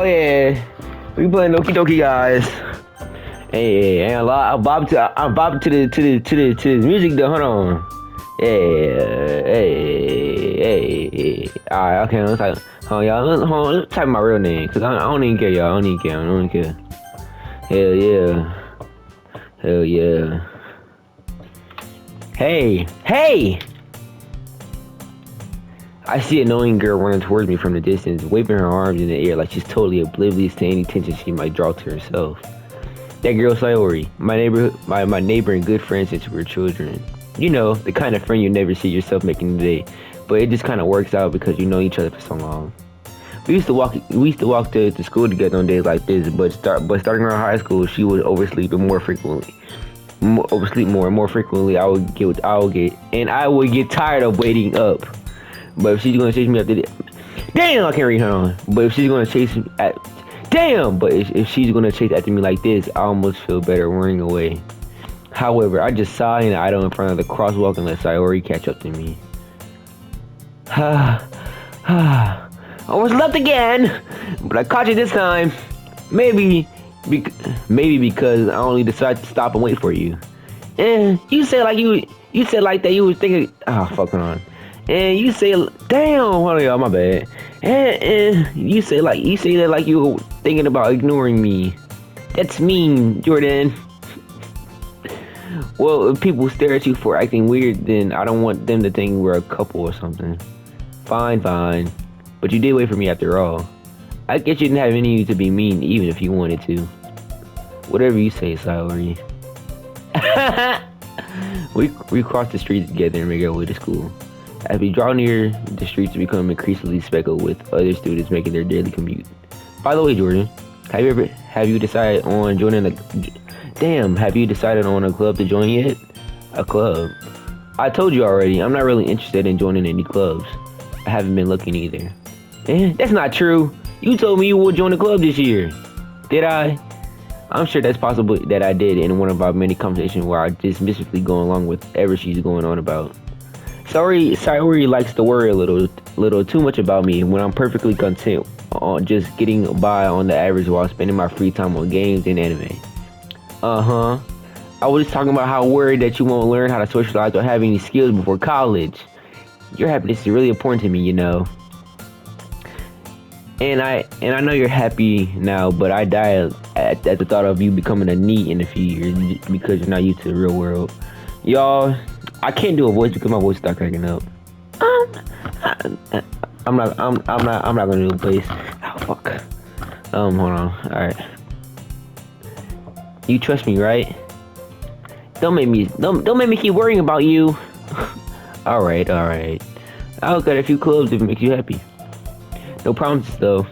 Oh yeah, we playing Doki Doki, guys. Hey, ain't a lot. I'm bobbing to the music though. Hold on. Hey. Alright, okay. Let's type. Hold on, y'all. Hold on, let's type my real name, cause I don't even care, y'all. I don't even care. Hell yeah. Hey. I see an annoying girl running towards me from the distance, waving her arms in the air like she's totally oblivious to any attention she might draw to herself. That girl's Sayori, my neighbor and good friend since we were children. You know, the kind of friend you never see yourself making today, but it just kind of works out because you know each other for so long. We used to walk to school together on days like this, but starting around high school, she would oversleep more frequently. More frequently. I would get tired of waiting up. But if she's gonna chase me after this, damn, I can't read her on. But if she's gonna chase me if she's gonna chase after me like this, I almost feel better running away. However, I just sigh and idle in front of the crosswalk and let Sayori catch up to me. Almost left again, but I caught you this time. Maybe because I only decided to stop and wait for you. You said like that you was thinking. Oh, fucking on. And you say, damn, hold on, y'all, my bad. And you say that like you were thinking about ignoring me. That's mean, Jordan. Well, if people stare at you for acting weird, then I don't want them to think we're a couple or something. Fine. But you did wait for me after all. I guess you didn't have any to be mean, even if you wanted to. Whatever you say, Sayori. We crossed the street together and make our way to school. As we draw near, the streets become increasingly speckled with other students making their daily commute. By the way, Jordan, have you decided on a club to join yet? A club? I told you already, I'm not really interested in joining any clubs. I haven't been looking either. That's not true. You told me you would join a club this year. Did I? I'm sure that's possible that I did in one of our many conversations where I just mystically go along with whatever she's going on about. Sayori likes to worry a little too much about me when I'm perfectly content on just getting by on the average while spending my free time on games and anime. I was talking about how worried that you won't learn how to socialize or have any skills before college. Your happiness is really important to me, you know. And I know you're happy now, but I die at the thought of you becoming a NEET in a few years because you're not used to the real world. Y'all, I can't do a voice because my voice starts cracking up. I'm not gonna do a voice. Oh fuck. Hold on. Alright. You trust me, right? Don't make me keep worrying about you. Alright. I'll cut a few clubs if it makes you happy. No promises though.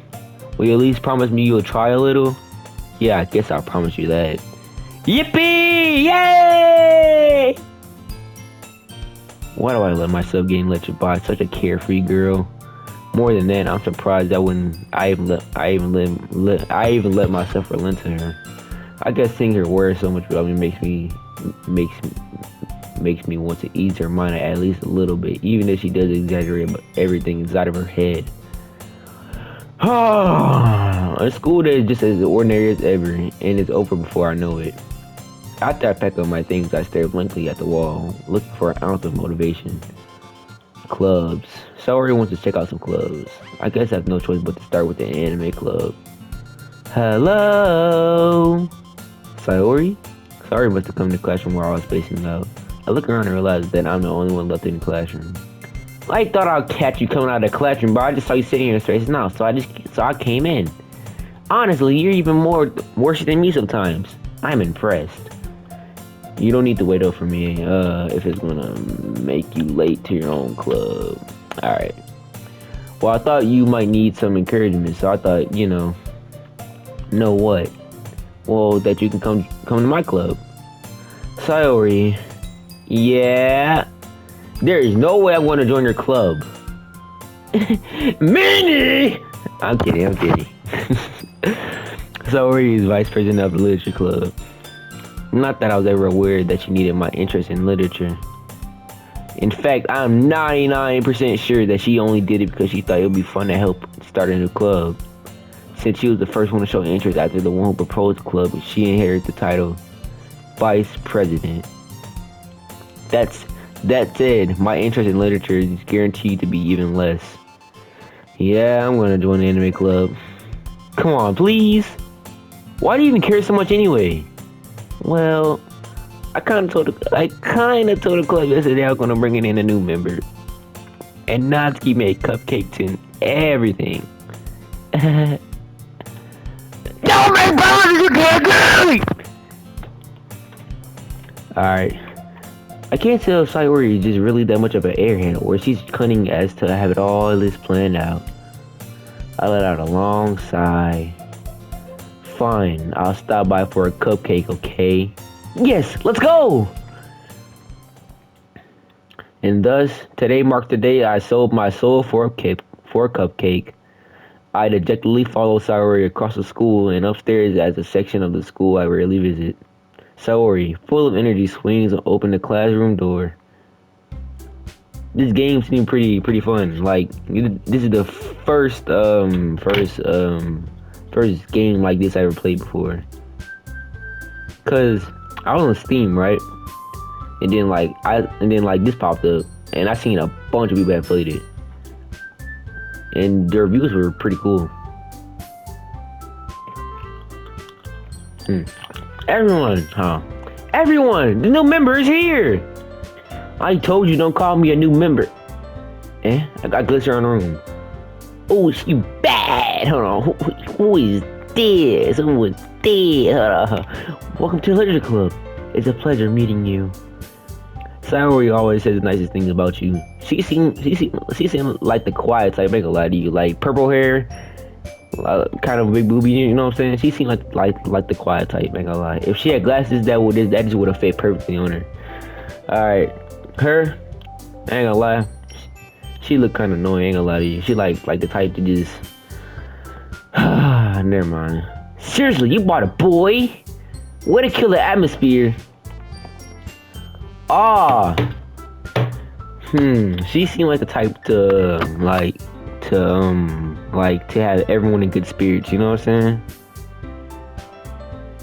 Will you at least promise me you'll try a little? Yeah, I guess I'll promise you that. Yippee! Yay! Why do I let myself get lectured by such a carefree girl? More than that, I'm surprised I even let myself relent to her. I guess seeing her worry so much about me makes me want to ease her mind at least a little bit, even if she does exaggerate about everything inside of her head. A school day is just as ordinary as ever, and it's over before I know it. After I pack up my things, I stare blankly at the wall, looking for an ounce of motivation. Clubs. Sayori wants to check out some clubs. I guess I have no choice but to start with the anime club. Hello? Sayori? Sayori must have come to the classroom where I was spacing out. I look around and realize that I'm the only one left in the classroom. I thought I'd catch you coming out of the classroom, but I just saw you sitting here spacing out, so I came in. Honestly, you're even worse than me sometimes. I'm impressed. You don't need to wait up for me, if it's gonna make you late to your own club. Alright. Well, I thought you might need some encouragement, so I thought, know what? Well, that you can come to my club. Sayori. Yeah? There is no way I'm gonna join your club. Minnie! I'm kidding. Sayori is vice president of the literature club. Not that I was ever aware that she needed my interest in literature. In fact, I'm 99% sure that she only did it because she thought it would be fun to help start a new club. since she was the first one to show interest after the one who proposed the club, she inherits the title Vice President. That said, my interest in literature is guaranteed to be even less. Yeah, I'm gonna join the anime club. Come on, please. Why do you even care so much anyway? Well, I kinda told the club yesterday I was gonna bring in a new member. And Natsuki made cupcakes and everything. Don't make promises you can't do! Alright. I can't tell if Sayori is just really that much of an airhead or she's cunning as to have it all this planned out. I let out a long sigh. Fine, I'll stop by for a cupcake, okay? Yes, let's go! And thus, today marked the day I sold my soul for a cupcake. I dejectedly follow Sayori across the school and upstairs as a section of the school I rarely visit. Sayori, full of energy, swings and opens the classroom door. This game seemed pretty fun. Like, this is the first game like this I ever played before. Cause I was on Steam, right? And then this popped up, and I seen a bunch of people that played it, and the reviews were pretty cool. Everyone, the new member is here. I told you don't call me a new member. I got glitter on the room. Oh, she bad. Hold on, who is this? Who was this? Hold on. Welcome to the Literature Club. It's a pleasure meeting you. Sayori always says the nicest things about you. She seemed like the quiet type. Make a lie to you, like purple hair, kind of big boobie. You know what I'm saying? She seemed like the quiet type. Make a lie. If she had glasses, that just would have fit perfectly on her. All right, her. I ain't gonna lie. She looked kind of annoying. Ain't gonna lie to you. She like the type to just. Never mind. Seriously, you bought a boy? Way to kill the atmosphere. She seemed like the type to have everyone in good spirits, you know what I'm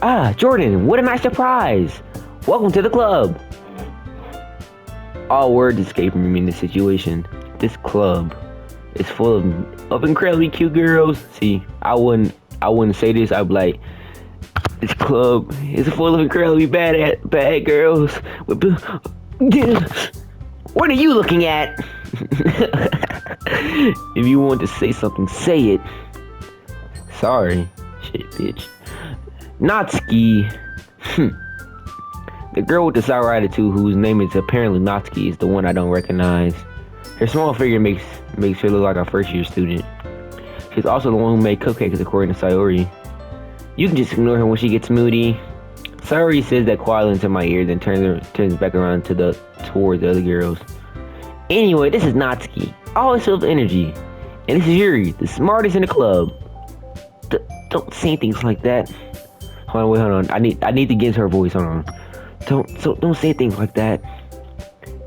saying? Jordan, what a nice surprise! Welcome to the club. All words escape from me in this situation. This club is full of incredibly cute girls. See, I wouldn't say this. I'd be like, this club is full of incredibly bad girls. What are you looking at? If you want to say something, say it. Sorry. Shit, bitch. Natsuki. The girl with the sour attitude, whose name is apparently Natsuki, is the one I don't recognize. Her small figure makes her look like a first-year student. She's also the one who made cupcakes, according to Sayori. You can just ignore her when she gets moody. Sayori says that quietly into my ear, then turns back around towards the other girls. Anyway, this is Natsuki, always full of energy. And this is Yuri, the smartest in the club. Don't say things like that. Hold on. I need to get into her voice. Hold on. Don't say things like that.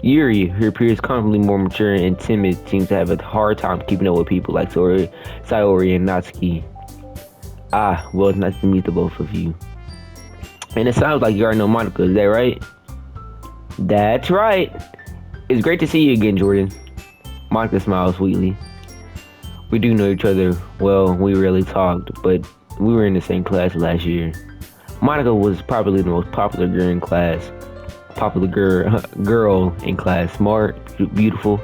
Yuri, who appears constantly more mature and timid, seems to have a hard time keeping up with people like Sayori and Natsuki. Well, it's nice to meet the both of you. And it sounds like you already know Monica, is that right? That's right. It's great to see you again, Jordan. Monica smiles sweetly. We do know each other. Well, we rarely talked, but we were in the same class last year. Monica was probably the most popular girl in class. Girl in class. Smart, beautiful,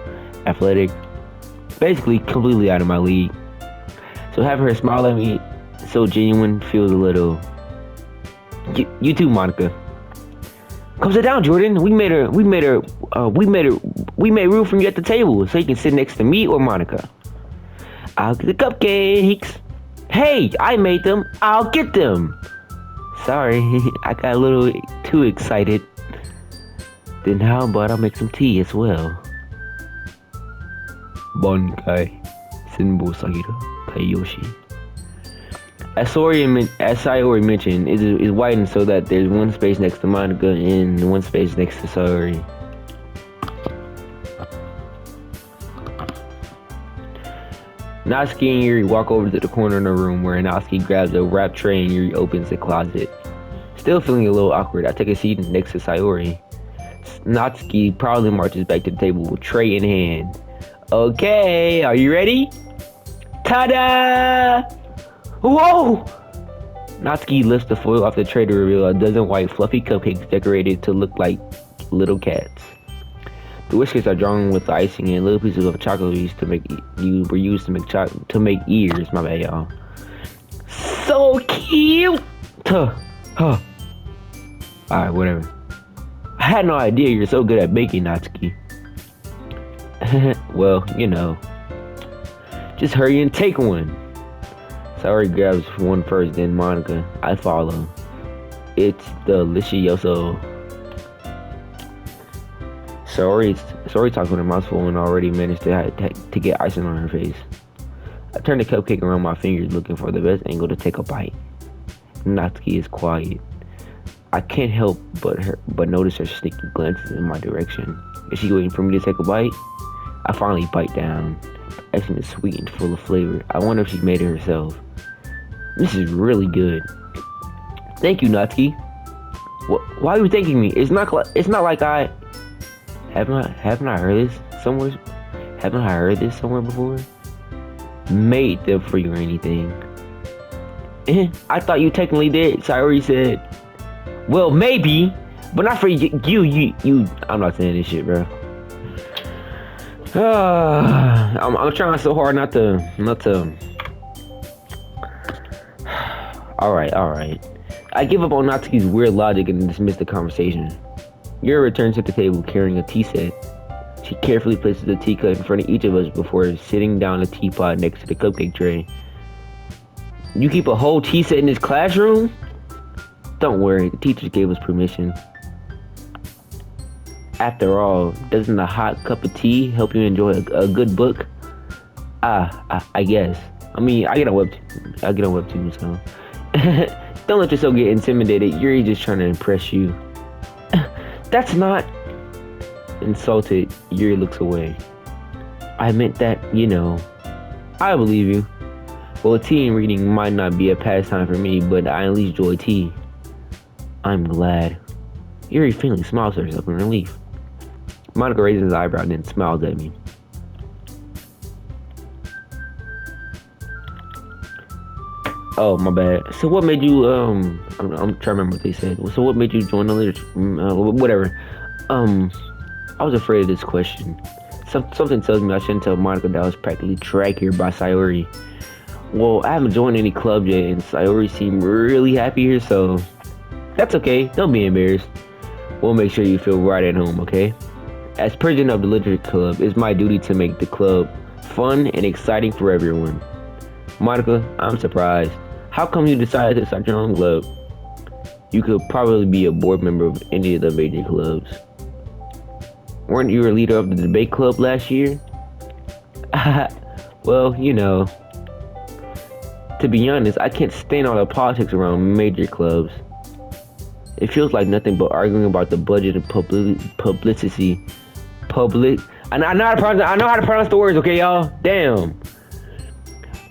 athletic. Basically, completely out of my league. So having her smile at me so genuine feels a little. You too, Monica. Come sit down, Jordan. We made room for you at the table so you can sit next to me or Monica. I'll get the cupcakes. Hey, I made them. I'll get them. Sorry, I got a little too excited. Then how about I make some tea as well? Bonkai, Senbo Sakura, Kaiyoshi. As Sayori mentioned, it's widened so that there's one space next to Monica and one space next to Sayori. Natsuki and Yuri walk over to the corner of the room where Natsuki grabs a wrap tray and Yuri opens the closet. Still feeling a little awkward, I take a seat next to Sayori. Natsuki proudly marches back to the table with tray in hand. Okay, are you ready? Ta-da! Whoa! Natsuki lifts the foil off the tray to reveal a dozen white fluffy cupcakes decorated to look like little cats. The whiskers are drawn with the icing and little pieces of chocolate used to make ears. My bad, y'all. So cute. Alright, whatever. I had no idea you're so good at baking, Natsuki. Well, you know. Just hurry and take one. Sayori grabs one first, then Monica. I follow. It's delicioso. Sayori talks with her mouth full and already managed to get icing on her face. I turn the cupcake around my fingers looking for the best angle to take a bite. Natsuki is quiet. I can't help but notice her sneaky glances in my direction. Is she waiting for me to take a bite? I finally bite down. The icing is sweet and full of flavor. I wonder if she made it herself. This is really good. Thank you, Natsuki. Why are you thanking me? It's not like I haven't I heard this somewhere? Haven't I heard this somewhere before? Made them for you or anything? I thought you technically did. Sayori said. Well, maybe, but not for you. I'm not saying this shit, bro. I'm trying so hard not to. All right. I give up on Natsuki's weird logic and dismiss the conversation. Yuri returns to the table carrying a tea set. She carefully places a teacup in front of each of us before sitting down a teapot next to the cupcake tray. You keep a whole tea set in this classroom? Don't worry, the teachers gave us permission. After all, doesn't a hot cup of tea help you enjoy a good book? I guess. I mean, I get a webtoon, so. Don't let yourself get intimidated. Yuri's just trying to impress you. That's not... Insulted, Yuri looks away. I meant that, you know. I believe you. Well, tea and reading might not be a pastime for me, but I at least enjoy tea. I'm glad. Yuri faintly smiles to herself in relief. Monica raises his eyebrow and then smiles at me. Oh, my bad. So what made you, I'm trying to remember what they said. So what made you join the literature, whatever. I was afraid of this question. Something tells me I shouldn't tell Monica that I was practically dragged here by Sayori. Well, I haven't joined any club yet, and Sayori seemed really happy here, so that's okay. Don't be embarrassed. We'll make sure you feel right at home, okay? As president of the literature club, it's my duty to make the club fun and exciting for everyone. Monica, I'm surprised. How come you decided to start your own club? You could probably be a board member of any of the major clubs. Weren't you a leader of the debate club last year? Well, you know. To be honest, I can't stand all the politics around major clubs. It feels like nothing but arguing about the budget and publicity. I know how to pronounce the words, okay, y'all? Damn.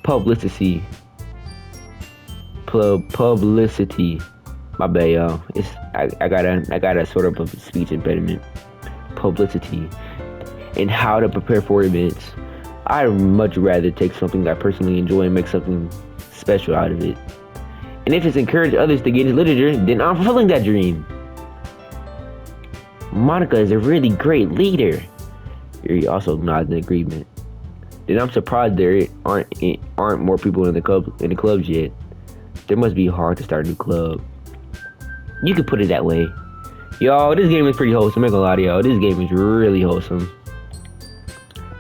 Publicity. Publicity. My bad, y'all. I got a sort of a speech impediment. Publicity. And how to prepare for events. I'd much rather take something that I personally enjoy and make something special out of it. And if it's encouraged others to get into literature, then I'm fulfilling that dream. Monica is a really great leader. Yuri also nods in agreement. Then I'm surprised there aren't more people in the clubs yet. There must be hard to start a new club. You could put it that way. Y'all, this game is pretty wholesome. I'm not gonna lie to y'all. This game is really wholesome.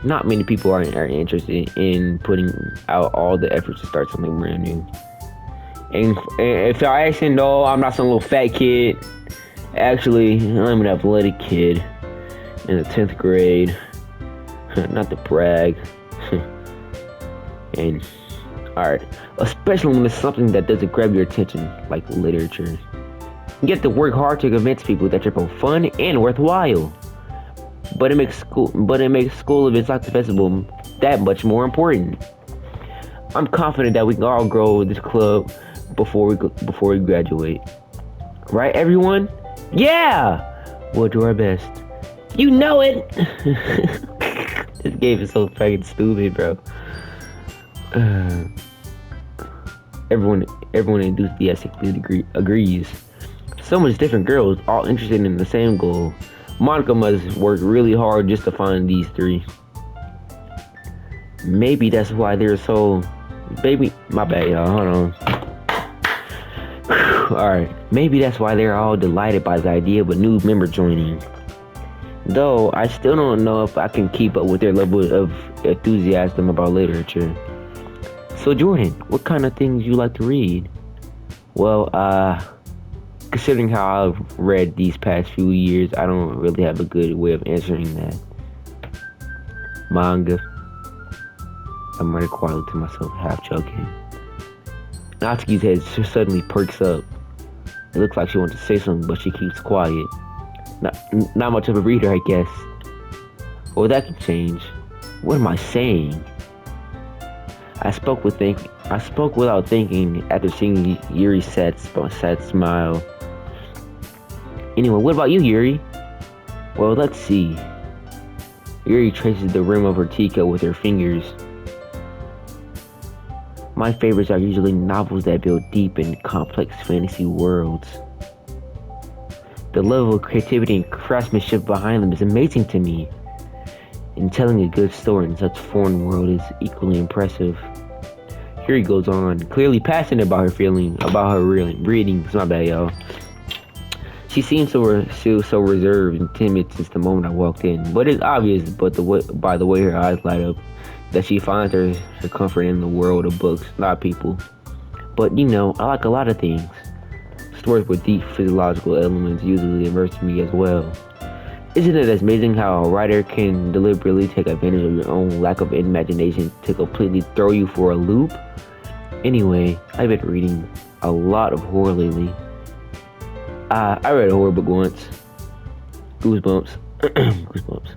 Not many people are interested in putting out all the efforts to start something brand new. And if y'all asking, no, I'm not some little fat kid. Actually, I'm an athletic kid in the 10th grade. Not to brag. And, alright. Especially when it's something that doesn't grab your attention, like literature. You have to work hard to convince people that you're both fun and worthwhile. But it makes school events like the festival that much more important. I'm confident that we can all grow this club before we graduate. Right, everyone? Yeah! We'll do our best. You know it! This game is so fucking stupid, bro. Everyone enthusiastically agrees. So much different girls, all interested in the same goal. Monica must work really hard just to find these three. Maybe that's why they're so... Baby, my bad, y'all. Hold on. Alright. Maybe that's why they're all delighted by the idea of a new member joining. Though, I still don't know if I can keep up with their level of enthusiasm about literature. So, Jordan, what kind of things you like to read? Well, considering how I've read these past few years, I don't really have a good way of answering that. Manga. I'm running quietly to myself, half joking. Natsuki's head suddenly perks up. It looks like she wants to say something, but she keeps quiet. Not much of a reader, I guess. Well, that can change. What am I saying? I spoke without thinking after seeing Yuri's sad smile. Anyway, what about you, Yuri? Well, let's see. Yuri traces the rim of her teacup with her fingers. My favorites are usually novels that build deep and complex fantasy worlds. The level of creativity and craftsmanship behind them is amazing to me. And telling a good story in such a foreign world is equally impressive. Yuri goes on, clearly passionate about her reading. It's not bad, y'all. She seems so reserved and timid since the moment I walked in, but it's obvious by the way her eyes light up that she finds her comfort in the world of books, not people. But I like a lot of things. Stories with deep physiological elements usually immerse me as well. Isn't it amazing how a writer can deliberately take advantage of your own lack of imagination to completely throw you for a loop? Anyway, I've been reading a lot of horror lately. I read a horror book once. Goosebumps. Goosebumps.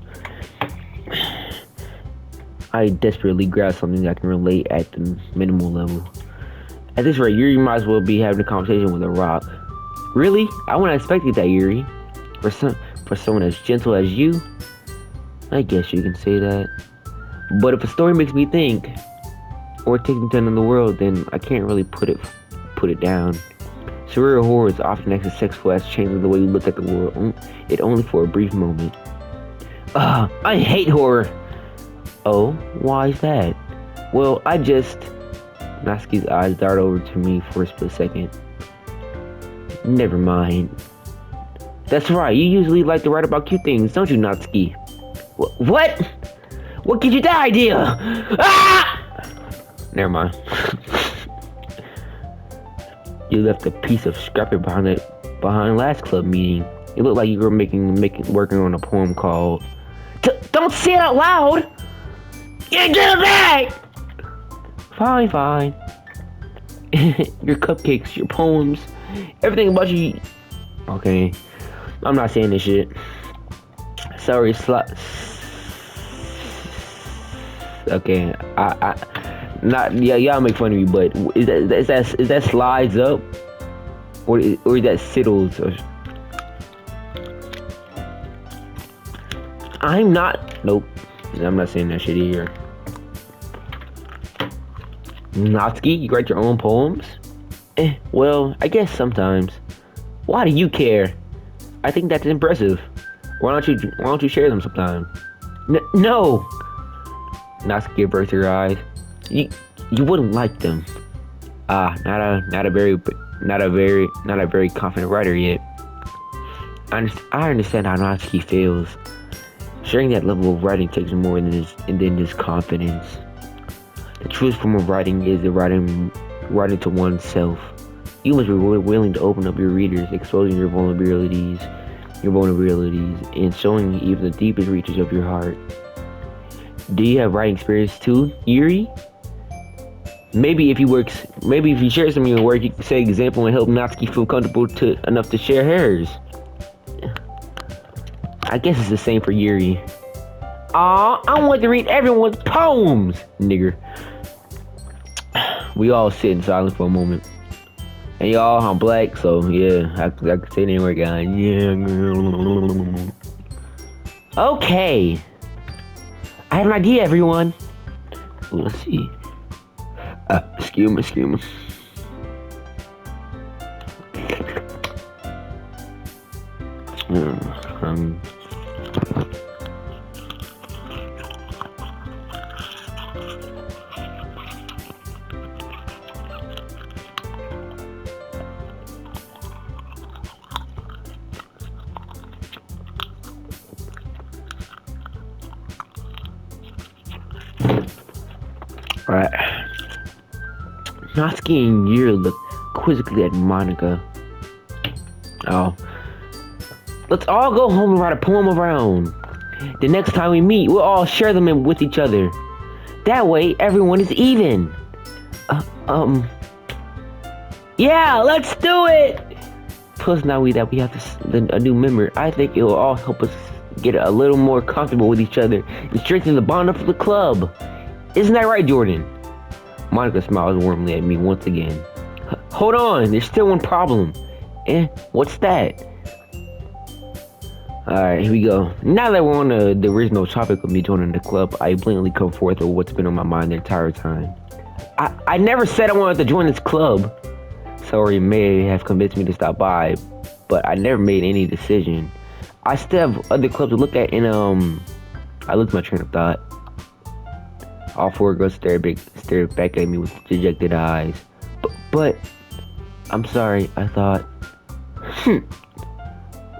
I desperately grasp something I can relate at the minimal level. At this rate, Yuri might as well be having a conversation with a rock. Really? I wouldn't expect that, Yuri. For someone as gentle as you? I guess you can say that. But if a story makes me think, or takes me to another world, then I can't really put it down. Surreal horror is often as successful as changing the way you look at the world, it only for a brief moment. I hate horror! Oh, why is that? Well, Natsuki's eyes dart over to me for a split second. Never mind. That's right, you usually like to write about cute things, don't you, Natsuki? What? What gives you that idea? Ah! Never mind. You left a piece of scrappaper behind last club meeting. It looked like you were working on a poem called Don't say it out loud! Get it back! Fine. Your cupcakes, your poems, everything about you. Okay, I'm not saying this shit. Sorry, okay, y'all make fun of me, but is that slides up, or is that sittles? Nope, I'm not saying that shit either. Natsuki, you write your own poems? Well, I guess sometimes. Why do you care? I think that's impressive. Why don't you share them sometime? No! Natsuki averts her eyes. You wouldn't like them. Not a very confident writer yet. I understand how Natsuki feels. Sharing that level of writing takes more than just confidence. The truest form of writing is the writing to oneself. You must be willing to open up your readers, exposing your vulnerabilities, and showing even the deepest reaches of your heart. Do you have writing experience too, Yuri? Maybe if you share some of your work, you can set an example and help Natsuki feel comfortable enough to share hers. I guess it's the same for Yuri. I want to read everyone's poems, nigger. We all sit in silence for a moment. And y'all, I'm black, so yeah, I can say it anywhere, guys. Yeah. Okay. I have an idea, everyone. Let's see. Excuse me. Alright. Natsuki and Yuri look quizzically at Monica. Oh. Let's all go home and write a poem of our own. The next time we meet, we'll all share them with each other. That way, everyone is even. Yeah, let's do it! Plus, now that we have a new member, I think it will all help us get a little more comfortable with each other and strengthen the bond of the club. Isn't that right, Jordan? Monica smiles warmly at me once again. Hold on, there's still one problem. What's that? Alright, here we go. Now that we're on the original topic of me joining the club, I blatantly come forth with what's been on my mind the entire time. I never said I wanted to join this club. Sorry, may have convinced me to stop by, but I never made any decision. I still have other clubs to look at, and I lost my train of thought. All four girls stared back at me with dejected eyes. But I'm sorry, I thought.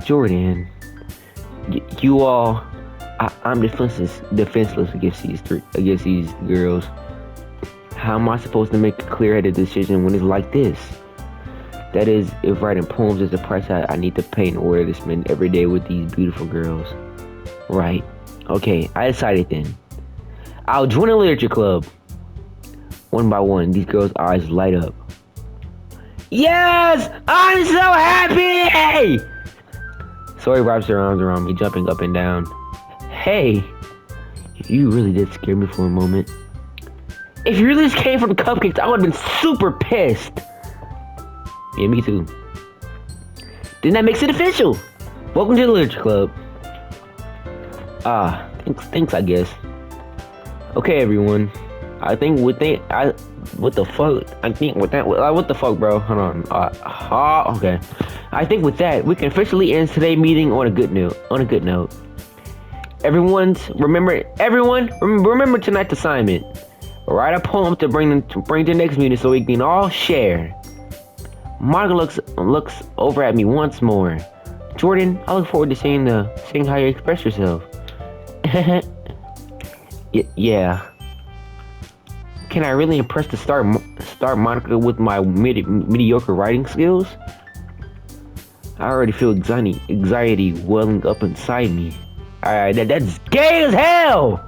Jordan, you all, I'm defenseless against these girls. How am I supposed to make a clear-headed decision when it's like this? That is, if writing poems is the price I need to pay in order to spend every day with these beautiful girls. Right. Okay, I decided then. I'll join a literature club. One by one, these girls' eyes light up. Yes! I'm so happy! Zoe wraps her arms around me, jumping up and down. Hey, you really did scare me for a moment. If you really just came from the cupcakes, I would have been super pissed. Yeah, me too. Then that makes it official. Welcome to the literature club. Thanks, I guess. Okay, everyone. I think with that, what the fuck, bro? Hold on. Okay. I think with that, we can officially end today's meeting on a good note. Everyone, remember tonight's assignment. Write a poem to bring to the next meeting so we can all share. Monica looks over at me once more. Jordan, I look forward to seeing how you express yourself. Yeah. Can I really impress the star Monica with my mediocre writing skills? I already feel anxiety welling up inside me. Alright, that's gay as hell!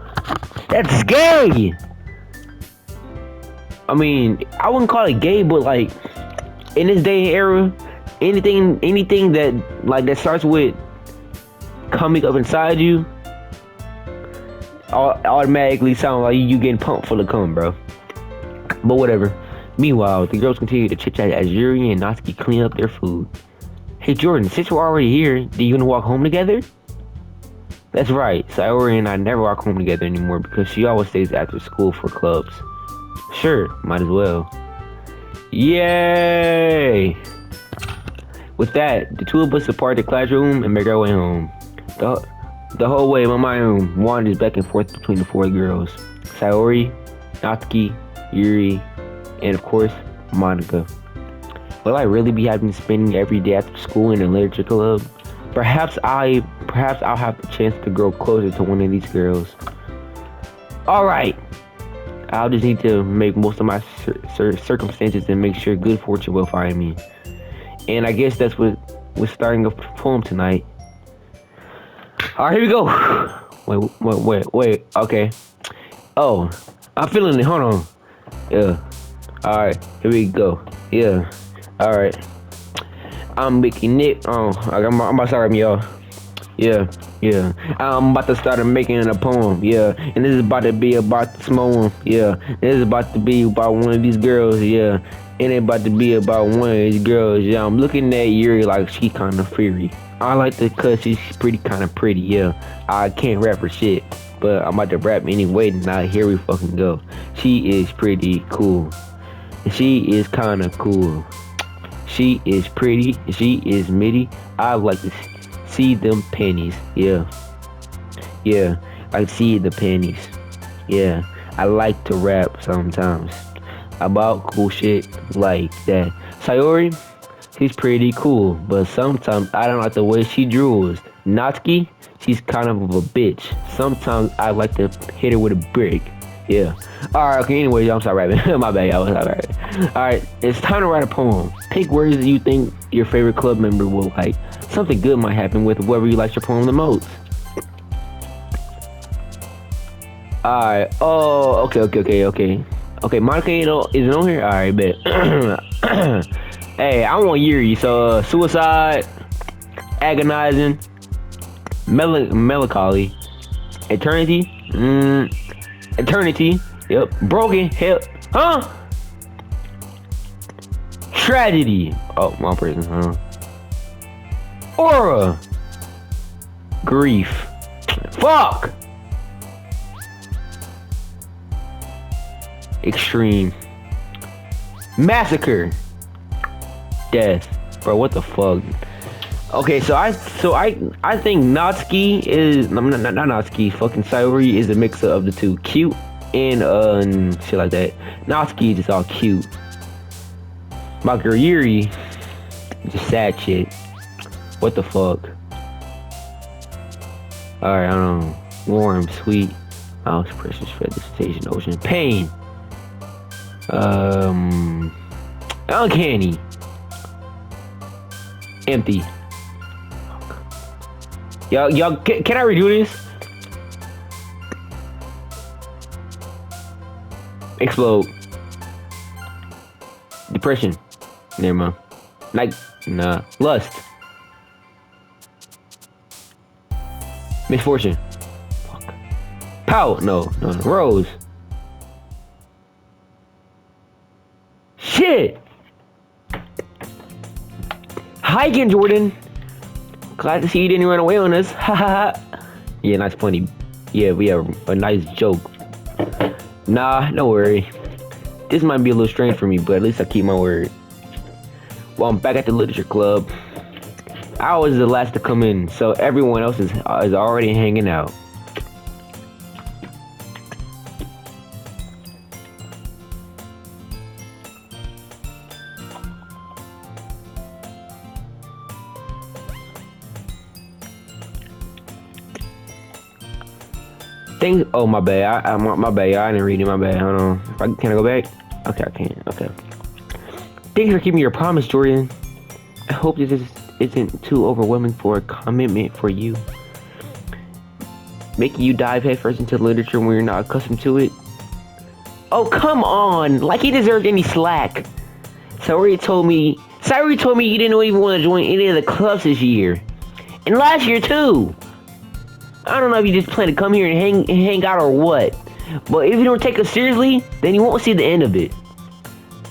That's gay! I mean, I wouldn't call it gay, but like, in this day and era, anything that starts with coming up inside you, automatically sound like you getting pumped full of cum, bro. But whatever. Meanwhile, the girls continue to chit-chat as Yuri and Natsuki clean up their food. Hey Jordan, since we're already here, do you want to walk home together? That's right, Sayori and I never walk home together anymore because she always stays after school for clubs. Sure, might as well. Yay! With that, the two of us depart the classroom and make our way home. The whole way, my mind wanders back and forth between the four girls. Sayori, Natsuki, Yuri, and of course, Monica. Will I really be having to spend every day after school in a literature club? Perhaps I'll have a chance to grow closer to one of these girls. Alright. I'll just need to make most of my circumstances and make sure good fortune will find me. And I guess that's what we're starting a poem tonight. Alright, here we go. Wait. Okay. Oh, I'm feeling it. Hold on. Yeah. Alright, here we go. Yeah. Alright. I'm making it. I'm about to start, y'all. Yeah. Yeah, I'm about to start making a poem. Yeah, and this is about to be about the small one. Yeah, this is about to be about one of these girls. Yeah, and it about to be about one of these girls. Yeah, I'm looking at Yuri like she kind of fiery. I like the cause she's pretty kind of pretty. Yeah, I can't rap her shit, but I'm about to rap anyway. Now here we fucking go. She is pretty cool. She is kind of cool. She is pretty. She is mitty. I like to see them panties. Yeah. Yeah. I see the panties. Yeah. I like to rap sometimes about cool shit like that. Sayori, she's pretty cool, but sometimes I don't like the way she drools. Natsuki, she's kind of a bitch. Sometimes I like to hit her with a brick. Yeah. Alright, okay, anyway, I'm sorry rapping. My bad, y'all. Alright, it's time to write a poem. Pick words that you think your favorite club member will like. Something good might happen with whoever you like your poem the most. Alright, oh, okay, Monica isn't on here? Alright, bet. Hey, I want Yuri, so, suicide, agonizing, melancholy, eternity, eternity, yep, broken, hip, huh? Tragedy, oh, one person, huh? Aura, grief, fuck, extreme, massacre, death, bro, what the fuck? Okay, so I think Natsuki is not Natsuki. Fucking Sayori is a mixer of the two, cute and shit like that. Natsuki is just all cute. My girl Yuri, just sad shit. What the fuck? Alright, I don't know. Warm, sweet, mouse, precious, vegetation, ocean, pain. Uncanny, empty. Y'all, can I redo this? Explode. Depression. Never mind. Like, nah. Lust. Misfortune. Fuck. Power. No. Rose. Shit. Hiking, Jordan. Glad to see you didn't run away on us. Haha. Yeah, nice funny. Yeah, we have a nice joke. Nah, don't worry. This might be a little strange for me, but at least I keep my word. Well, I'm back at the literature club. I was the last to come in, so everyone else is already hanging out. Things. Oh, my bad. My bad. I didn't read it. My bad. Hold on. Can I go back? Okay, I can. Okay. Thanks for keeping your promise, Jordan. I hope this isn't too overwhelming for a commitment for you. Making you dive headfirst into literature when you're not accustomed to it. Oh, come on! Like he deserved any slack. Sayori told me you didn't even want to join any of the clubs this year, and last year too. I don't know if you just plan to come here and hang out or what, but if you don't take us seriously, then you won't see the end of it.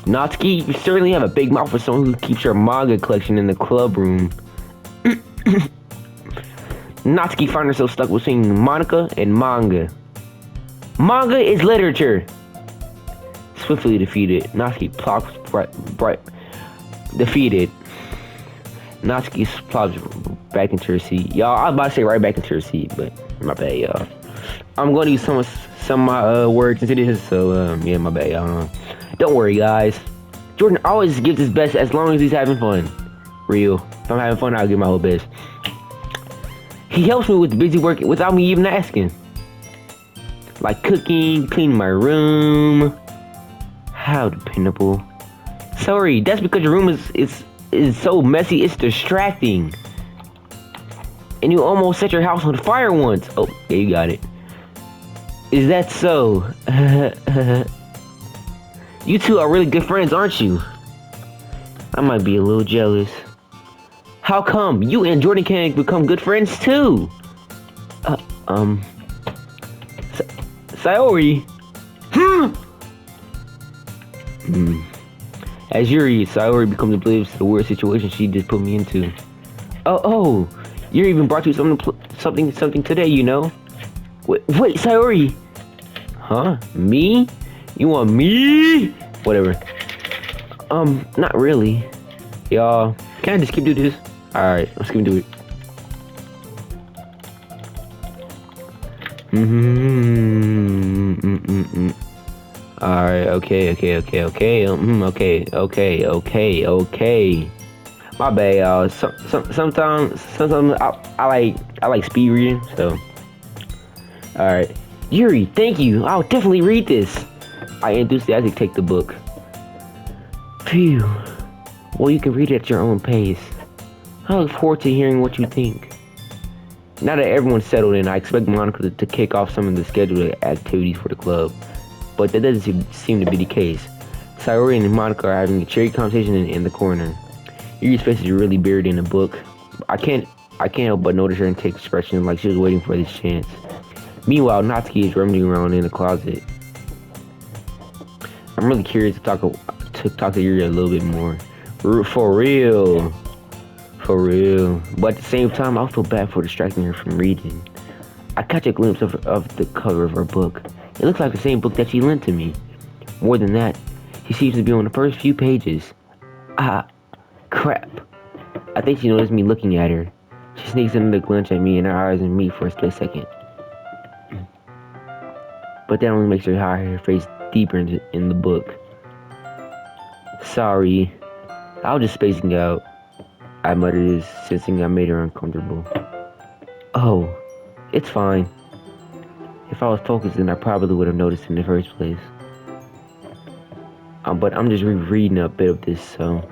Natsuki, you certainly have a big mouth for someone who keeps her manga collection in the club room. Natsuki found herself stuck between Monica and manga. Manga is literature. Swiftly defeated, Natsuki plops defeated. Natsuki plops back into her seat. Y'all, I was about to say right back into her seat, but my bad, y'all. I'm going to use some of my words into this, so yeah, my bad, y'all. Don't worry, guys. Jordan always gives his best as long as he's having fun. Real. If I'm having fun, I'll give my whole best. He helps me with the busy work without me even asking. Like cooking, cleaning my room. How dependable. Sorry, that's because your room is so messy, it's distracting. And you almost set your house on fire once. Oh, yeah, you got it. Is that so? You two are really good friends, aren't you? I might be a little jealous. How come? You and Jordan can become good friends too. Sayori. As Yuri, Sayori becomes oblivious to the weird situation she just put me into. Oh, Yuri even brought you something today, you know? Wait, Sayori. Huh? Me? You want me? Whatever. Not really. Y'all, can I just skip do this? Alright, let's skip do it. Alright, okay. My bad, y'all. Sometimes I like speed reading, so. Alright. Yuri, thank you. I'll definitely read this. I enthusiastically take the book. Phew. Well, you can read it at your own pace. I look forward to hearing what you think. Now that everyone's settled in, I expect Monica to kick off some of the scheduled activities for the club. But that doesn't seem to be the case. Sayori and Monica are having a cheery conversation in the corner. Yuri's face is really buried in the book. I can't help but notice her intake expression like she was waiting for this chance. Meanwhile, Natsuki is rummaging around in the closet. I'm really curious to talk to Yuri a little bit more. For real. But at the same time, I feel bad for distracting her from reading. I catch a glimpse of the cover of her book. It looks like the same book that she lent to me. More than that, she seems to be on the first few pages. Ah, crap. I think she noticed me looking at her. She sneaks another glance at me and her eyes meet for a split second. But that only makes her hide her face deeper in the book. Sorry. I was just spacing out. I muttered this, sensing I made her uncomfortable. Oh, it's fine. If I was focused, then I probably would have noticed in the first place. But I'm just rereading a bit of this, so...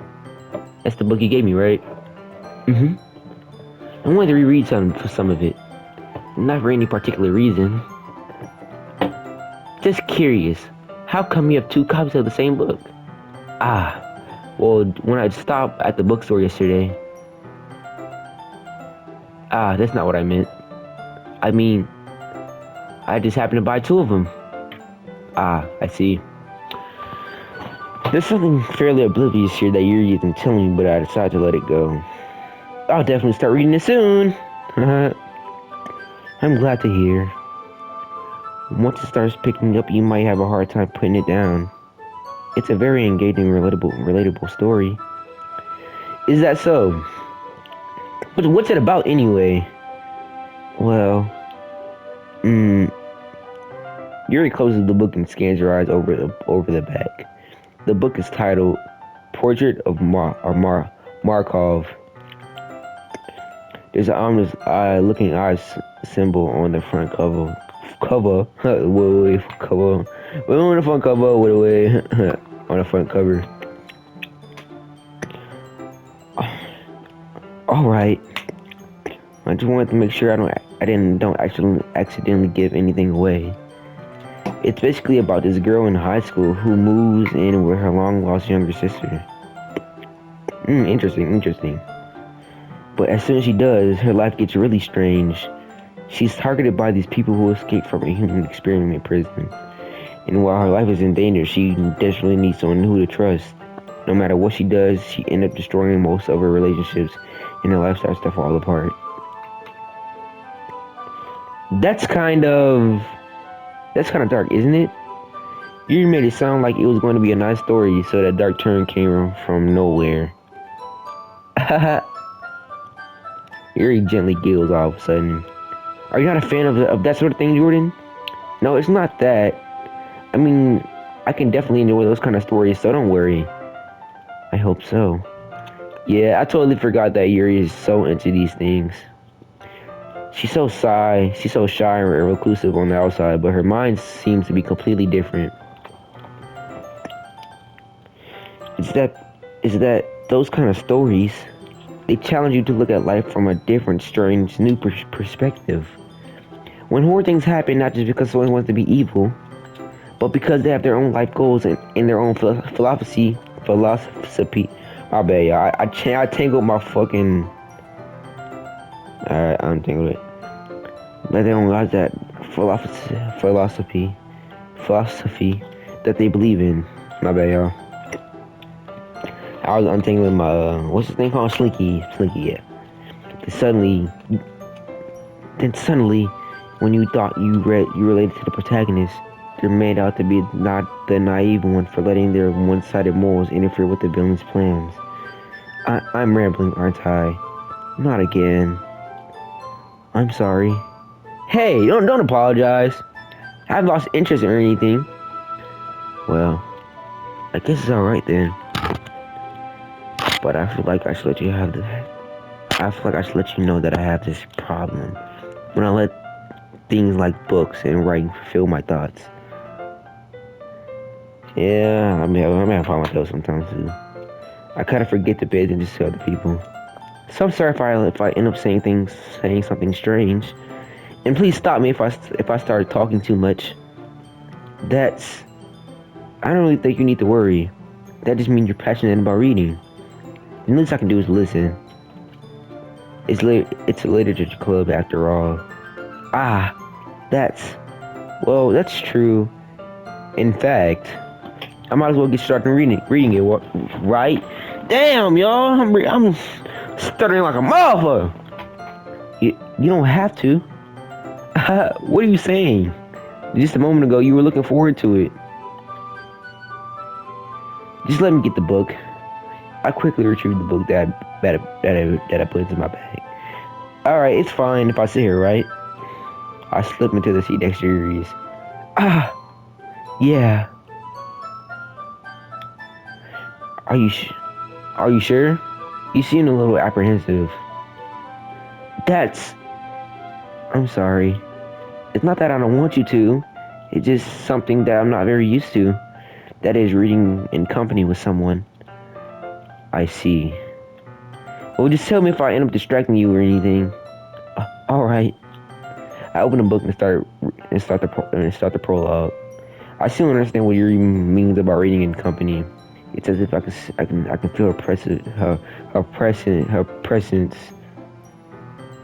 That's the book you gave me, right? I wanted to reread some of it. Not for any particular reason. Just curious. How come you have 2 copies of the same book? Well, when I stopped at the bookstore yesterday... that's not what I meant. I mean... I just happened to buy 2 of them. I see. There's something fairly oblivious here that Yuri isn't telling me, but I decided to let it go. I'll definitely start reading it soon. I'm glad to hear. Once it starts picking up, you might have a hard time putting it down. It's a very engaging, relatable story. Is that so? But what's it about anyway? Well, Yuri closes the book and scans her eyes over the back. The book is titled Portrait of Markov. There's an ominous looking eyes symbol on the front cover. On the front cover. All right. I just wanted to make sure I don't accidentally give anything away. It's basically about this girl in high school who moves in with her long-lost younger sister. Interesting. But as soon as she does, her life gets really strange. She's targeted by these people who escaped from a human experiment prison. And while her life is in danger, she desperately needs someone who to trust. No matter what she does, she ends up destroying most of her relationships, and her life starts to fall apart. That's kind of dark, isn't it? You made it sound like it was going to be a nice story, so that dark turn came from nowhere. Yuri gently giggles all of a sudden. Are you not a fan of that sort of thing, Jordan? No, it's not that. I mean, I can definitely enjoy those kind of stories, so don't worry. I hope so. Yeah, I totally forgot that Yuri is so into these things. She's so shy and reclusive on the outside, but her mind seems to be completely different. It's that those kind of stories, they challenge you to look at life from a different, strange, new perspective. When horror things happen, not just because someone wants to be evil, but because they have their own life goals and their own philosophy. My bad, y'all. I tangled my fucking... Alright, I untangled it. but they don't got that philosophy that they believe in. My bad, y'all. I was untangling my what's his name called? Slinky, yeah. Then suddenly, when you thought you related to the protagonist, they're made out to be not the naive one for letting their one-sided morals interfere with the villain's plans. I'm rambling, aren't I? Not again. I'm sorry. Hey, don't apologize. I haven't lost interest or anything. Well, I guess it's alright then. But I feel like I should let you have I feel like I should let you know that I have this problem when I let things like books and writing fill my thoughts. Yeah, I mean, I have problems with those sometimes too. I kind of forget to pay attention to other people. So I'm sorry if I end up saying something strange. And please stop me if I start talking too much. I don't really think you need to worry. That just means you're passionate about reading. The least I can do is listen. It's a literature club after all. That's true. In fact, I might as well get started reading it, right? Damn, y'all, I'm stuttering like a motherfucker. You don't have to. What are you saying? Just a moment ago, you were looking forward to it. Just let me get the book. I quickly retrieved the book that I put into my bag. Alright, it's fine if I sit here, right? I slip into the seat next to Yuri's. Yeah. Are you sure? You seem a little apprehensive. I'm sorry. It's not that I don't want you to. It's just something that I'm not very used to. That is reading in company with someone. I see. Well, just tell me if I end up distracting you or anything. Alright. I open the book and start the prologue. I still don't understand what Yuri means about reading in company. It's as if I can feel her presence.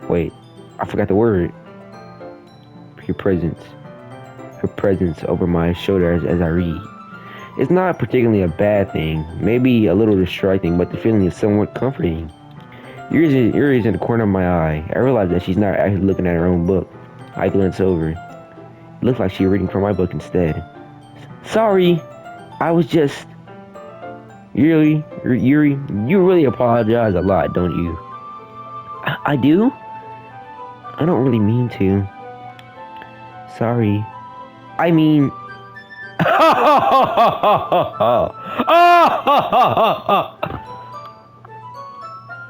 Wait, I forgot the word. Her presence over my shoulder as I read. It's not particularly a bad thing, maybe a little distracting, but the feeling is somewhat comforting. Yuri's in the corner of my eye. I realize that she's not actually looking at her own book. I glance over. It looks like she's reading from my book instead. Sorry, I was just... Yuri, you really apologize a lot, don't you? I do? I don't really mean to. Sorry. I mean...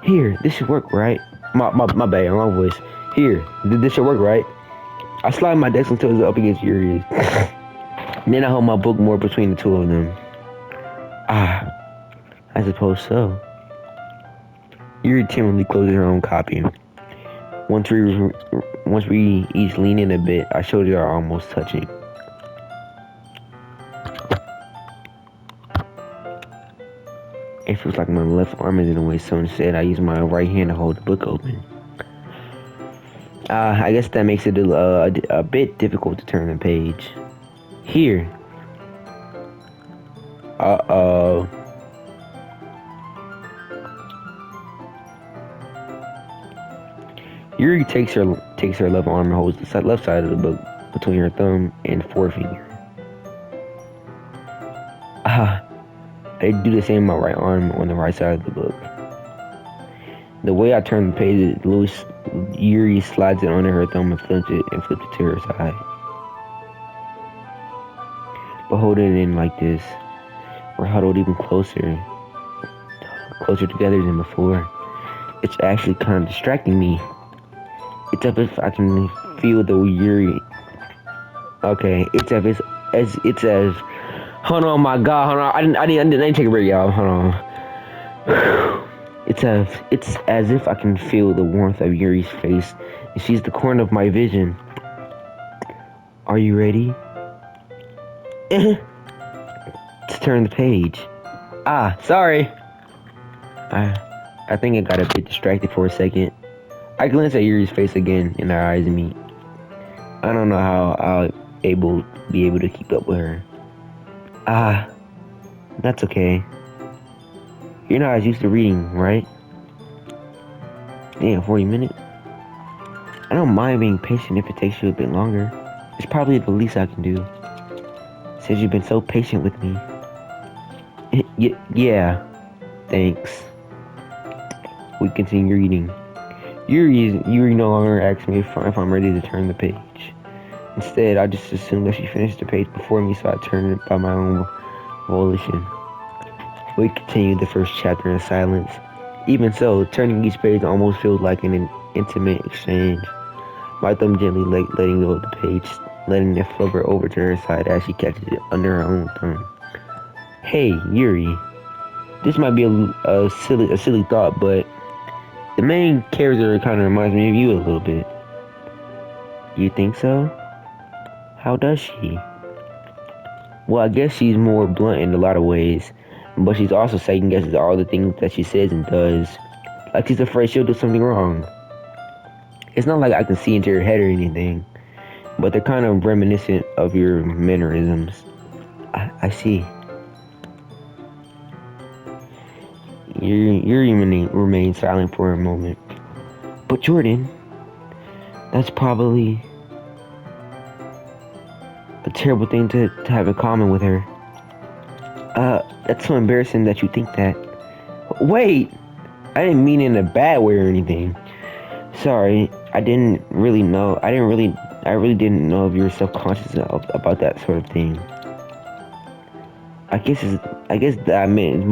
Here, this should work, right? My bad, wrong voice. Here, this should work, right? I slide my desk until it's up against Yuri's. Then I hold my book more between the two of them. I suppose so. Yuri timidly closes her own copy. Once we each lean in a bit, our shoulders are almost touching. It feels like my left arm is in the way, so instead I use my right hand to hold the book open. I guess that makes it a bit difficult to turn the page. Here. Uh-oh. Yuri takes her left arm and holds the left side of the book between her thumb and forefinger. I do the same with my right arm on the right side of the book. The way I turn the page, Yuri slides it under her thumb and flips it to her side. But holding it in like this, we're huddled even closer together than before. It's actually kind of distracting me. It's as if I can feel the Yuri. Okay, it's as hold on, my God, hold on. I didn't take a break, y'all. Hold on. It's as if I can feel the warmth of Yuri's face, and she's the corner of my vision. Are you ready? To turn the page. Sorry. I think I got a bit distracted for a second. I glance at Yuri's face again, and our eyes meet. I don't know how I'll be able to keep up with her. Ah, that's okay. You're not as used to reading, right? Yeah, 40 minutes. I don't mind being patient if it takes you a bit longer. It's probably the least I can do. Since you've been so patient with me. Yeah, thanks. We continue reading. Yuri no longer asks me if I'm ready to turn the page. Instead, I just assumed that she finished the page before me, so I turned it by my own volition. We continued the first chapter in silence. Even so, turning each page almost feels like an intimate exchange. My thumb gently letting go of the page, letting it flubber over to her side as she catches it under her own thumb. Hey, Yuri. This might be a silly thought, but the main character kind of reminds me of you a little bit. You think so? How does she? Well, I guess she's more blunt in a lot of ways, but she's also second guesses all the things that she says and does. Like she's afraid she'll do something wrong. It's not like I can see into her head or anything, but they're kind of reminiscent of your mannerisms. I see. You remain silent for a moment. But Jordan, that's probably a terrible thing to have in common with her. That's so embarrassing that you think that. Wait! I didn't mean in a bad way or anything. Sorry, I really didn't know if you were self-conscious about that sort of thing. I guess that I meant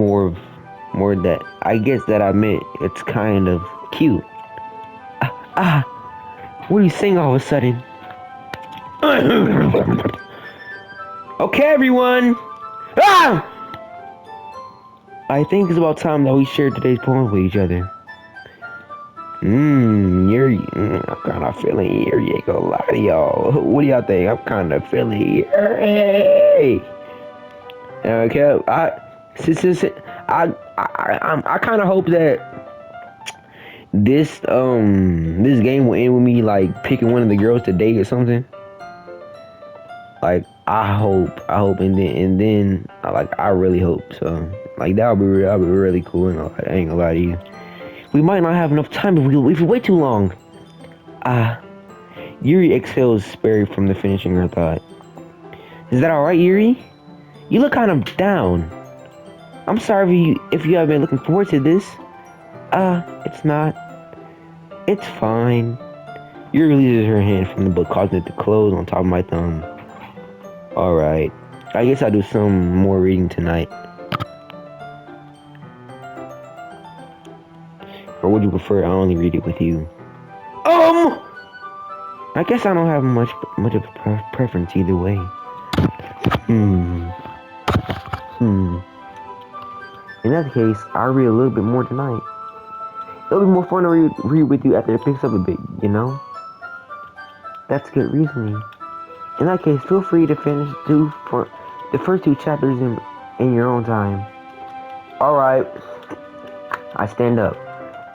I guess that I meant it's kind of cute. What are you saying all of a sudden? Okay, everyone! Ah! I think it's about time that we shared today's poem with each other. I'm kind of feeling eerie. Ain't gonna lie to y'all. What do y'all think? I'm kind of feeling eerie. Okay, I kind of hope that this game will end with me like picking one of the girls to date or something. Like I hope, and then I really hope so. Like that'll be really cool. I ain't gonna lie to you. We might not have enough time if we wait too long. Yuri exhales spare from the finishing her thought. Is that alright, Yuri? You look kind of down. I'm sorry if you have been looking forward to this. It's not. It's fine. Yuri releases her hand from the book, causing it to close on top of my thumb. Alright. I guess I'll do some more reading tonight. Or would you prefer I only read it with you? I guess I don't have much of a preference either way. In that case, I'll read a little bit more tonight. It'll be more fun to read with you after it picks up a bit, you know? That's good reasoning. In that case, feel free to finish the first two chapters in your own time. Alright. I stand up.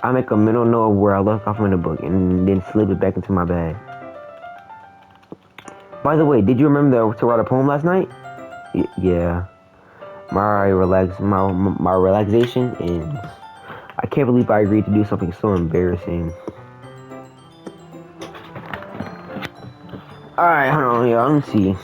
I make a mental note of where I left off in the book and then slip it back into my bag. By the way, did you remember to write a poem last night? Yeah. My relaxation ends. I can't believe I agreed to do something so embarrassing. Alright, hold on, y'all. Let me see.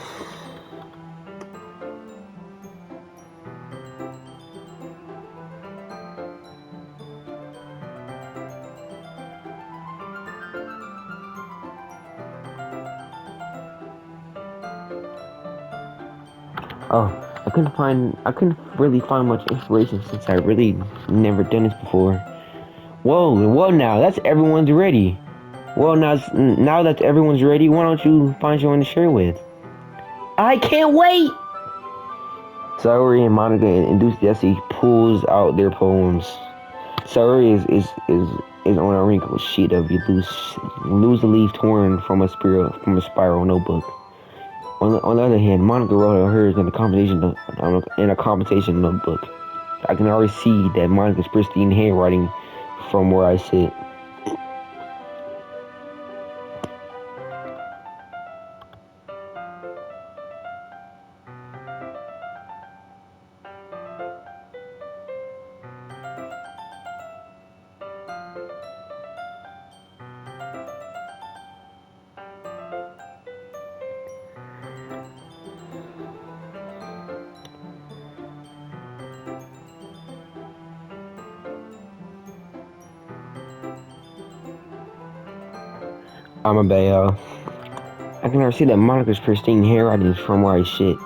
Oh, I couldn't really find much inspiration since I really never done this before. Whoa, now that's everyone's ready. Well, now that everyone's ready, why don't you find someone to share with? I can't wait! Saori and Monica enthusiastically pulls out their poems. Saori is on a wrinkled sheet of loose leaf torn from a spiral notebook. On the other hand, Monica wrote hers in a compensation notebook. I can already see that Monica's pristine handwriting from where I sit. I'm a bad, y'all. I can never see that Monica's pristine handwriting is from where I shit.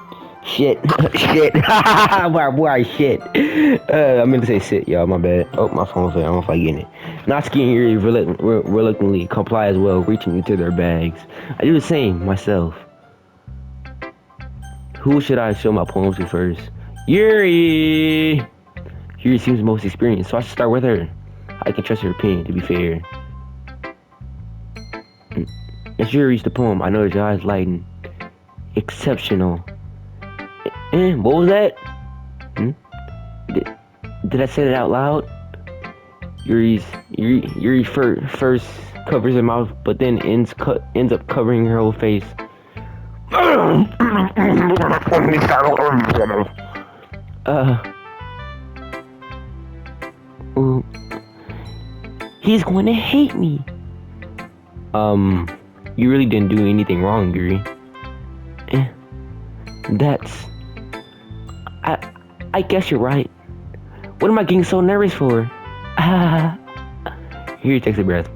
Shit. Shit. where I shit. I meant to say sit, y'all. My bad. Oh, my phone fell. I don't know if I get it. Not skiing here reluctantly comply as well, reaching into their bags. I do the same myself. Who should I show my poems to first? Yuri! Yuri seems most experienced, so I should start with her. I can trust her opinion, to be fair. As Yuri reads the poem, I notice your eyes lighten. Exceptional. What was that? Did I say that out loud? Yuri first covers her mouth, but then ends up covering her whole face. He's going to hate me. You really didn't do anything wrong, Yuri. That's... I guess you're right. What am I getting so nervous for? Yuri takes a breath.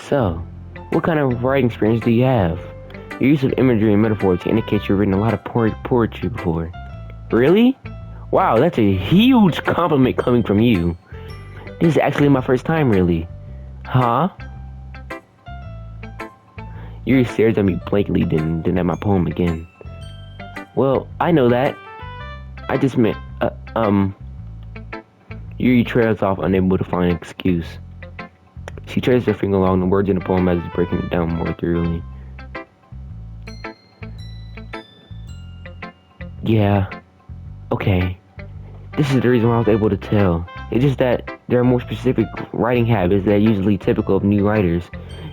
So, what kind of writing experience do you have? Your use of imagery and metaphors indicates you've written a lot of poetry before. Really? Wow, that's a huge compliment coming from you. This is actually my first time, really. Huh? Yuri stares at me blankly, then at my poem again. Well, I know that. I just meant, Yuri trails off, unable to find an excuse. She traces her finger along the words in the poem as it's breaking it down more thoroughly. Yeah. Okay. This is the reason why I was able to tell. It's just that there are more specific writing habits that are usually typical of new writers,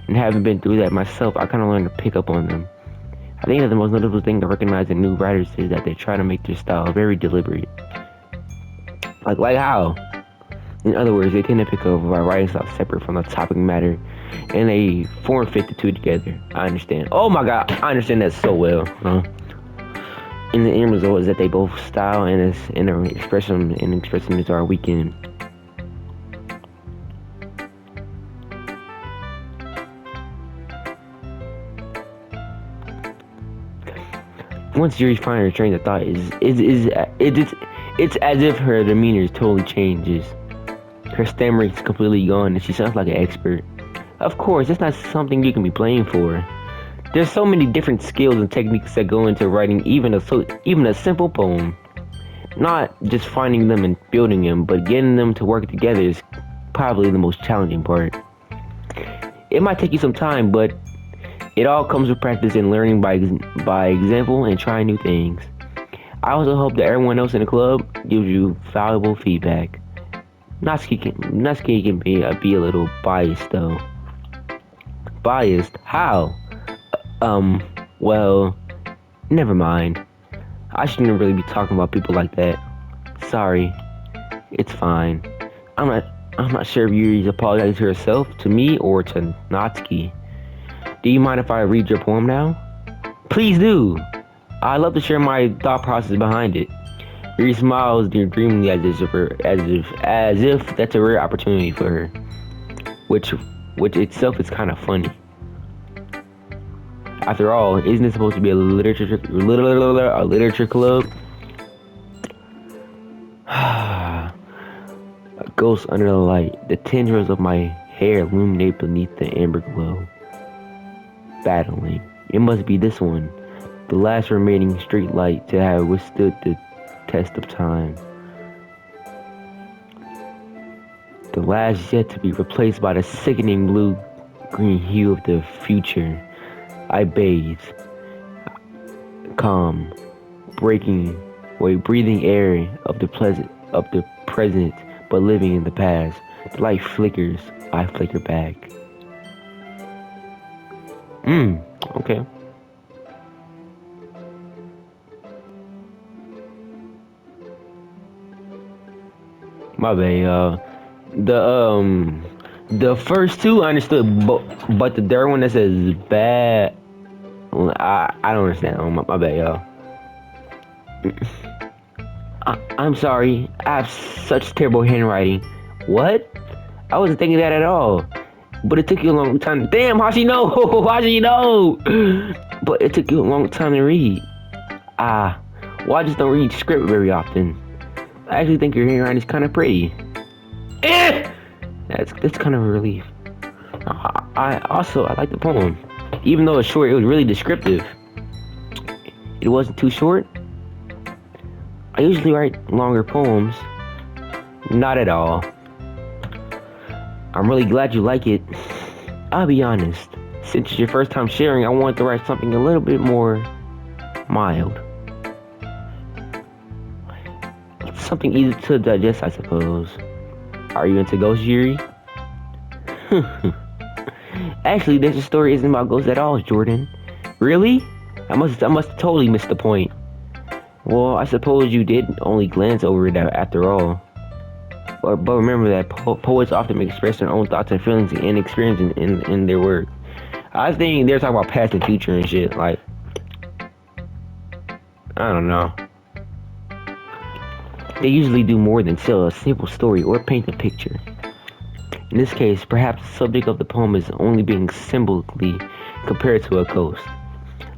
and having been through that myself, I kind of learned to pick up on them. I think that the most notable thing to recognize in new writers is that they try to make their style very deliberate. Like how? In other words, they tend to pick up a writing style separate from the topic matter, and they form fit the two together. I understand. Oh my god, I understand that so well. And the end result is that they both style and expression is our weekend. Once Yuri finds her train of thought, it's as if her demeanor totally changes. Her stammer is completely gone, and she sounds like an expert. Of course, that's not something you can be blamed for. There's so many different skills and techniques that go into writing even a simple poem. Not just finding them and building them, but getting them to work together is probably the most challenging part. It might take you some time, but it all comes with practice and learning by example and trying new things. I also hope that everyone else in the club gives you valuable feedback. Natsuki can be a little biased though. Biased? How? Well, never mind. I shouldn't really be talking about people like that. Sorry. It's fine. I'm not sure if Yuri's apologizing to herself, to me, or to Natsuki. Do you mind if I read your poem now? Please do. I'd love to share my thought process behind it. Yuri smiles dreamily as if that's a rare opportunity for her, which itself is kind of funny. After all, isn't it supposed to be a literature club? A ghost under the light. The tendrils of my hair illuminate beneath the amber glow. Battling. It must be this one, the last remaining street light to have withstood the test of time. The last yet to be replaced by the sickening blue-green hue of the future. I bathe, calm, breathing air of the present, but living in the past. The light flickers, I flicker back. Okay. My bad, the first two I understood, but the third one that says bad, I don't understand. My bad, y'all. I'm sorry. I have such terrible handwriting. What? I wasn't thinking that at all. But it took you a long time. Damn, how she know? How she know? But it took you a long time to read. Well, I just don't read script very often. I actually think your handwriting is kind of pretty. Eh! That's kind of a relief. I like the poem. Even though it's short, it was really descriptive. It wasn't too short. I usually write longer poems. Not at all. I'm really glad you like it. I'll be honest. Since it's your first time sharing, I wanted to write something a little bit more mild. Something easy to digest, I suppose. Are you into ghosts, Yuri? Actually, this story isn't about ghosts at all, Jordan. Really? I must have totally missed the point. Well, I suppose you did only glance over it after all. But remember that poets often express their own thoughts and feelings and experiences in their work. I think they're talking about past and future and shit. Like, I don't know. They usually do more than tell a simple story or paint a picture. In this case, perhaps the subject of the poem is only being symbolically compared to a ghost,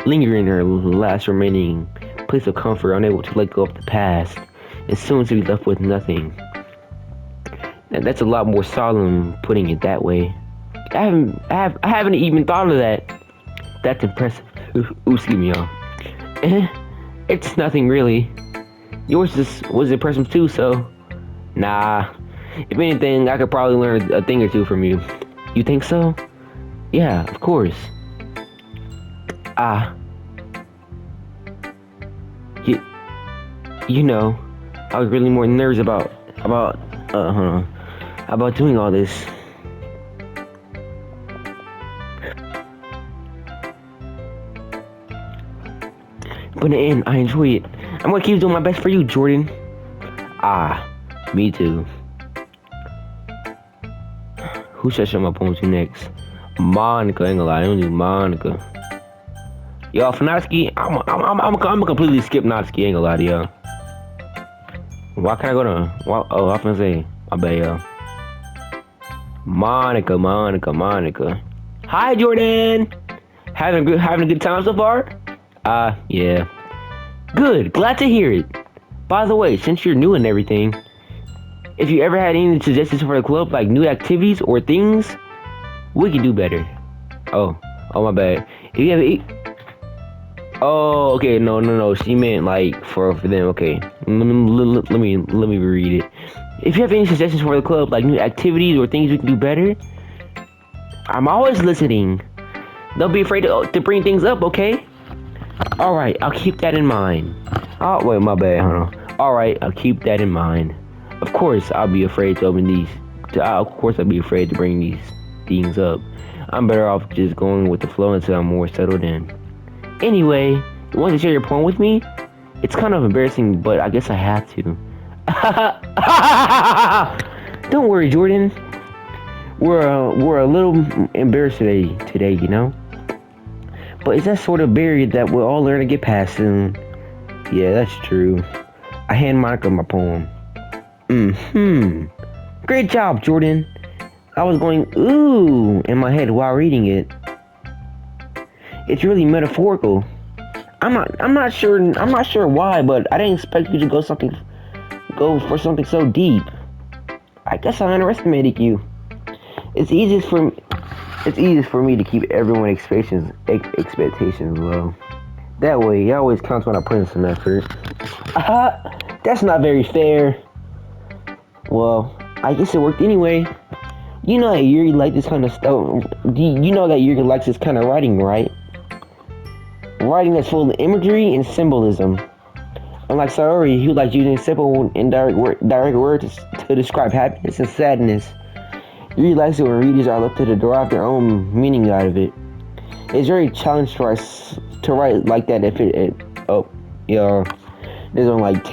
lingering in her last remaining place of comfort, unable to let go of the past, and soon to be left with nothing. And that's a lot more solemn putting it that way. I haven't even thought of that. That's impressive. Ooh, excuse me, y'all. It's nothing really. Yours was impressive too, so nah. If anything, I could probably learn a thing or two from you. You think so? Yeah, of course. You know, I was really more nervous about doing all this. But in the end, I enjoy it. I'm gonna keep doing my best for you, Jordan. Me too. Who should I show my poem to next? Monica, ain't gonna lie, I don't do Monica. Y'all, for Natsuki, I'm completely skip Natsuki, ain't gonna lie to y'all. Why can't I go to? I was gonna say, my bad, y'all. Monica. Hi, Jordan. Having a good time so far? Yeah. Good. Glad to hear it. By the way, since you're new and everything, if you ever had any suggestions for the club, like new activities or things, we can do better. Oh, my bad. If you have Oh, okay. No. She meant like for them. Okay. Let me read it. If you have any suggestions for the club, like new activities or things we can do better, I'm always listening. Don't be afraid to bring things up, okay? All right, I'll keep that in mind. Oh, wait, my bad. Hold on. All right, I'll keep that in mind. Of course, I'll be afraid to open these. Of course, I'll be afraid to bring these things up. I'm better off just going with the flow until I'm more settled in. Anyway, you want to share your poem with me? It's kind of embarrassing, but I guess I have to. Don't worry, Jordan. We're a little embarrassed today, you know. But it's that sort of barrier that we'll all learn to get past soon. Yeah, that's true. I hand Monica my poem. Great job, Jordan. I was going ooh in my head while reading it. It's really metaphorical. I'm not sure why, but I didn't expect you to go for something so deep. I guess I underestimated you. It's easiest for me to keep everyone's expectations low. That way, it always counts when I put in some effort. That's not very fair. Well, I guess it worked anyway. You know that Yuri likes this kind of stuff. You know that Yuri likes this kind of writing, right? Writing that's full of imagery and symbolism. Unlike Saori, who likes using simple and direct words to describe happiness and sadness. Yuri likes it when readers are left to derive their own meaning out of it. It's very challenging for us to write like that if there's only like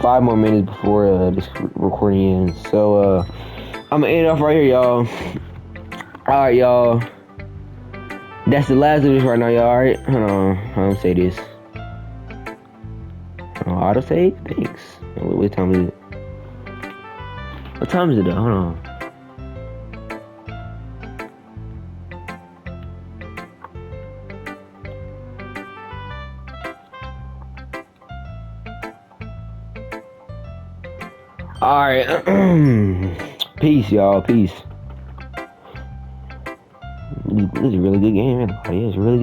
5 more minutes before this recording ends. So, I'm gonna end it off right here, y'all. Alright, y'all. That's the last of this right now, y'all. Alright? Hold on. Say this. autosave? Thanks. What time is it? What time is it though? Hold on. Alright. Peace, y'all. Peace. This is a really good game. Yeah, it's really good.